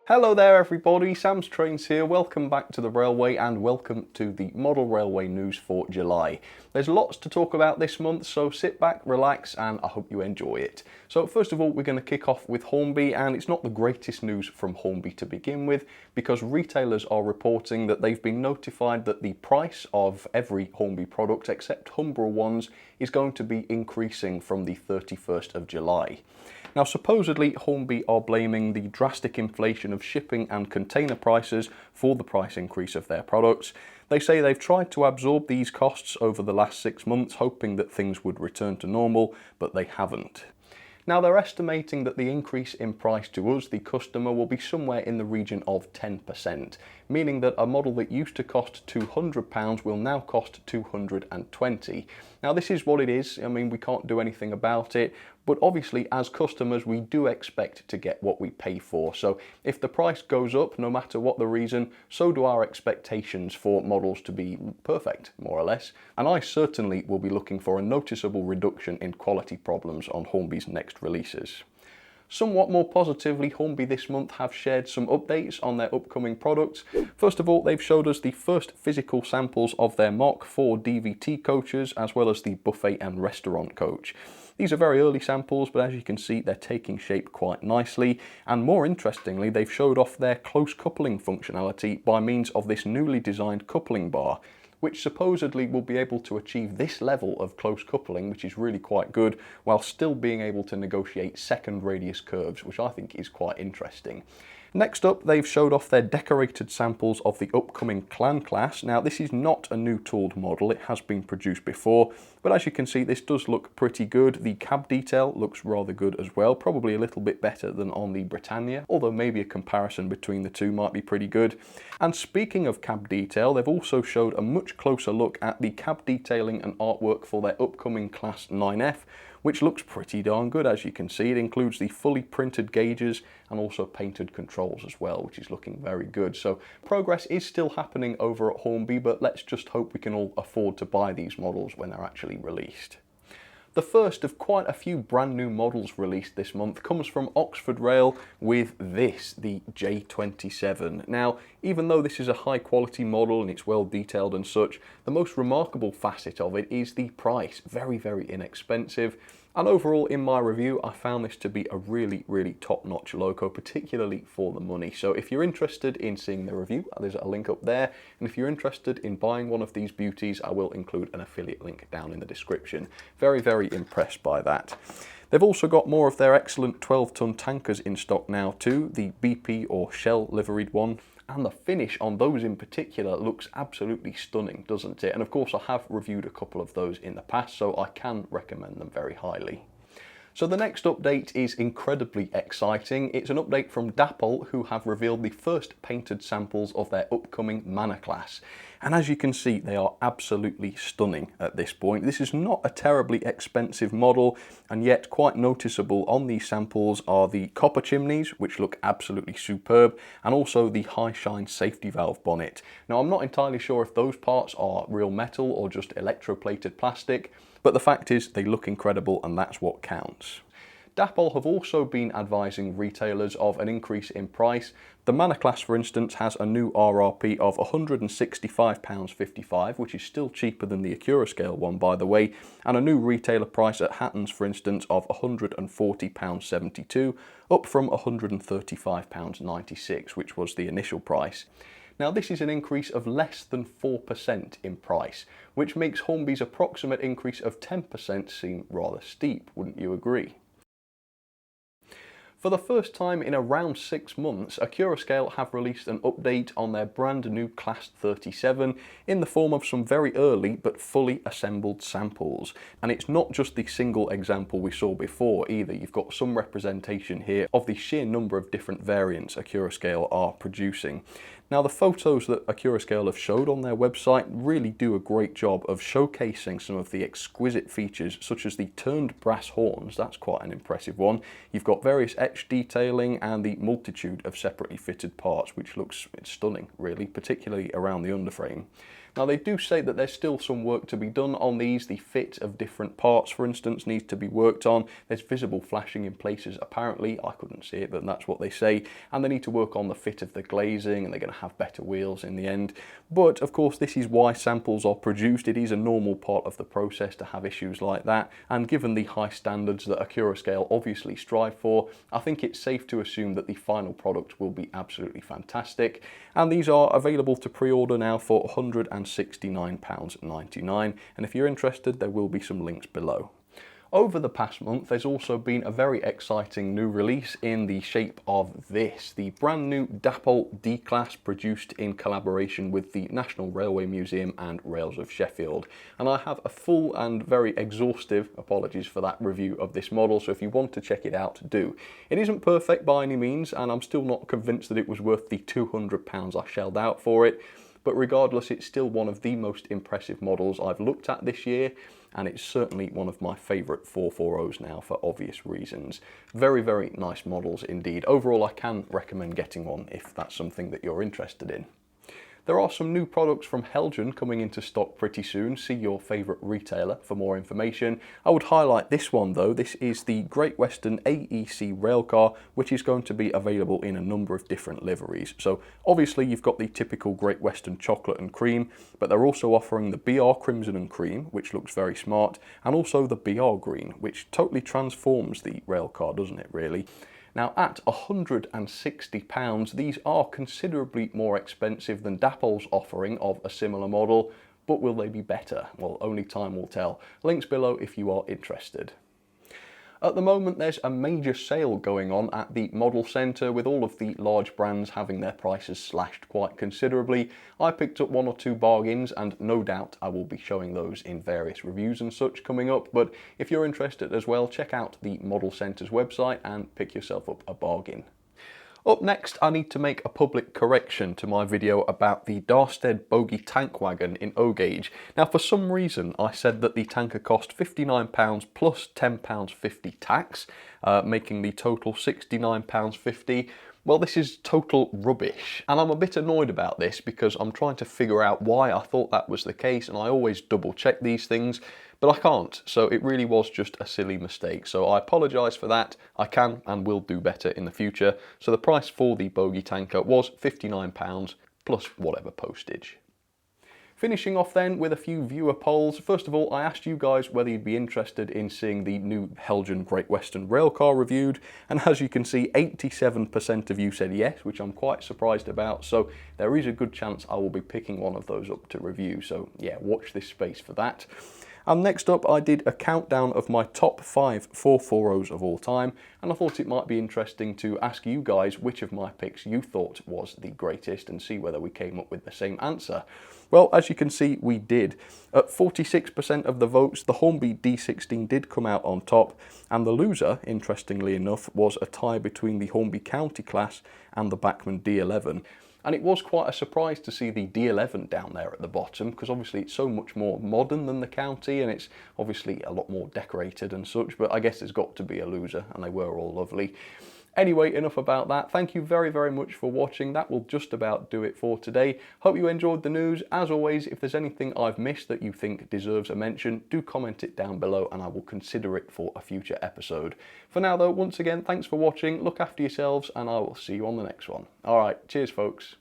Hello there everybody, Sam's Trains here. Welcome back to the railway and welcome to the model railway news for July. There's lots to talk about this month, so sit back, relax, and I hope you enjoy it. So first of all, we're going to kick off with Hornby, and it's not the greatest news from Hornby to begin with, because retailers are reporting that they've been notified that the price of every Hornby product except Humbrol ones is going to be increasing from the 31st of July. Now supposedly Hornby are blaming the drastic inflation of shipping and container prices for the price increase of their products. They say they've tried to absorb these costs over the last 6 months, hoping that things would return to normal, but they haven't. Now they're estimating that the increase in price to us, the customer, will be somewhere in the region of 10%, meaning that a model that used to cost £200 will now cost £220. Now this is what it is, I mean we can't do anything about it, but obviously as customers we do expect to get what we pay for. So if the price goes up, no matter what the reason, so do our expectations for models to be perfect, more or less. And I certainly will be looking for a noticeable reduction in quality problems on Hornby's next releases. Somewhat more positively, Hornby this month have shared some updates on their upcoming products. First of all, they've showed us the first physical samples of their Mark IV DVT coaches, as well as the buffet and restaurant coach. These are very early samples, but as you can see, they're taking shape quite nicely. And more interestingly, they've showed off their close coupling functionality by means of this newly designed coupling bar, which supposedly will be able to achieve this level of close coupling, which is really quite good, while still being able to negotiate second radius curves, which I think is quite interesting. Next up, they've showed off their decorated samples of the upcoming Clan class. Now this is not a new tooled model, it has been produced before, but as you can see this does look pretty good. The cab detail looks rather good as well, probably a little bit better than on the Britannia, although maybe a comparison between the two might be pretty good. And speaking of cab detail, they've also showed a much closer look at the cab detailing and artwork for their upcoming Class 9F, which looks pretty darn good. As you can see, it includes the fully printed gauges and also painted controls as well, which is looking very good. So progress is still happening over at Hornby, but let's just hope we can all afford to buy these models when they're actually released. The first of quite a few brand new models released this month comes from Oxford Rail with this, the J27. Now, even though this is a high quality model and it's well detailed and such, the most remarkable facet of it is the price. Very, very inexpensive. And overall, in my review, I found this to be a really, really top-notch loco, particularly for the money. So if you're interested in seeing the review, there's a link up there. And if you're interested in buying one of these beauties, I will include an affiliate link down in the description. Very, very impressed by that. They've also got more of their excellent 12-ton tankers in stock now too, the BP or Shell liveried one. And the finish on those in particular looks absolutely stunning, doesn't it? And of course I have reviewed a couple of those in the past, so I can recommend them very highly. So the next update is incredibly exciting. It's an update from Dapol, who have revealed the first painted samples of their upcoming Manor class. And as you can see, they are absolutely stunning at this point. This is not a terribly expensive model, and yet quite noticeable on these samples are the copper chimneys, which look absolutely superb, and also the high shine safety valve bonnet. Now I'm not entirely sure if those parts are real metal or just electroplated plastic, but the fact is they look incredible and that's what counts. Dapol have also been advising retailers of an increase in price. The Manor class, for instance, has a new RRP of £165.55, which is still cheaper than the Accurascale one, by the way, and a new retailer price at Hatton's, for instance, of £140.72, up from £135.96, which was the initial price. Now this is an increase of less than 4% in price, which makes Hornby's approximate increase of 10% seem rather steep, wouldn't you agree? For the first time in around 6 months, Accurascale have released an update on their brand new Class 37 in the form of some very early but fully assembled samples. And it's not just the single example we saw before either. You've got some representation here of the sheer number of different variants Accurascale are producing. Now the photos that Accurascale have showed on their website really do a great job of showcasing some of the exquisite features, such as the turned brass horns. That's quite an impressive one. You've got various etch detailing and the multitude of separately fitted parts, which looks stunning really, particularly around the underframe. Now they do say that there's still some work to be done on these. The fit of different parts, for instance, needs to be worked on. There's visible flashing in places apparently, I couldn't see it, but that's what they say, and they need to work on the fit of the glazing, and they're going to have better wheels in the end. But of course this is why samples are produced. It is a normal part of the process to have issues like that, and given the high standards that Accurascale obviously strive for, I think it's safe to assume that the final product will be absolutely fantastic. And these are available to pre-order now for £169.99, and if you're interested there will be some links below. Over the past month, there's also been a very exciting new release in the shape of this, the brand new Dapol D Class, produced in collaboration with the National Railway Museum and Rails of Sheffield. And I have a full and very exhaustive, apologies for that, review of this model, so if you want to check it out, do. It isn't perfect by any means, and I'm still not convinced that it was worth the £200 I shelled out for it. But regardless, it's still one of the most impressive models I've looked at this year, and it's certainly one of my favourite 440s now for obvious reasons. Very, very nice models indeed. Overall, I can recommend getting one if that's something that you're interested in. There are some new products from Heljan coming into stock pretty soon. See your favourite retailer for more information. I would highlight this one though. This is the Great Western AEC railcar, which is going to be available in a number of different liveries. So obviously you've got the typical Great Western chocolate and cream, but they're also offering the BR Crimson and Cream, which looks very smart, and also the BR Green, which totally transforms the railcar, doesn't it really? Now at £160, these are considerably more expensive than Dapol's offering of a similar model, but will they be better? Well, only time will tell. Links below if you are interested. At the moment there's a major sale going on at the Model Centre, with all of the large brands having their prices slashed quite considerably. I picked up one or two bargains, and no doubt I will be showing those in various reviews and such coming up, but if you're interested as well, check out the Model Centre's website and pick yourself up a bargain. Up next, I need to make a public correction to my video about the Darstead bogie tank wagon in O-Gauge. Now, for some reason, I said that the tanker cost £59 plus £10.50 tax, making the total £69.50. Well, this is total rubbish, and I'm a bit annoyed about this because I'm trying to figure out why I thought that was the case, and I always double check these things, but I can't, so it really was just a silly mistake. So I apologise for that. I can and will do better in the future. So the price for the bogie tanker was £59 plus whatever postage. Finishing off then with a few viewer polls. First of all, I asked you guys whether you'd be interested in seeing the new Heljan Great Western railcar reviewed, and as you can see, 87% of you said yes, which I'm quite surprised about, so there is a good chance I will be picking one of those up to review, so yeah, watch this space for that. And next up, I did a countdown of my top 5 440s of all time, and I thought it might be interesting to ask you guys which of my picks you thought was the greatest and see whether we came up with the same answer. Well, as you can see, we did. At 46% of the votes, the Hornby D16 did come out on top, and the loser, interestingly enough, was a tie between the Hornby County Class and the Bachmann D11. And it was quite a surprise to see the D11 down there at the bottom, because obviously it's so much more modern than the County, and it's obviously a lot more decorated and such, but I guess there's got to be a loser, and they were all lovely. Anyway, enough about that. Thank you very, very much for watching. That will just about do it for today. Hope you enjoyed the news. As always, if there's anything I've missed that you think deserves a mention, do comment it down below and I will consider it for a future episode. For now though, once again, thanks for watching. Look after yourselves and I will see you on the next one. All right, cheers folks.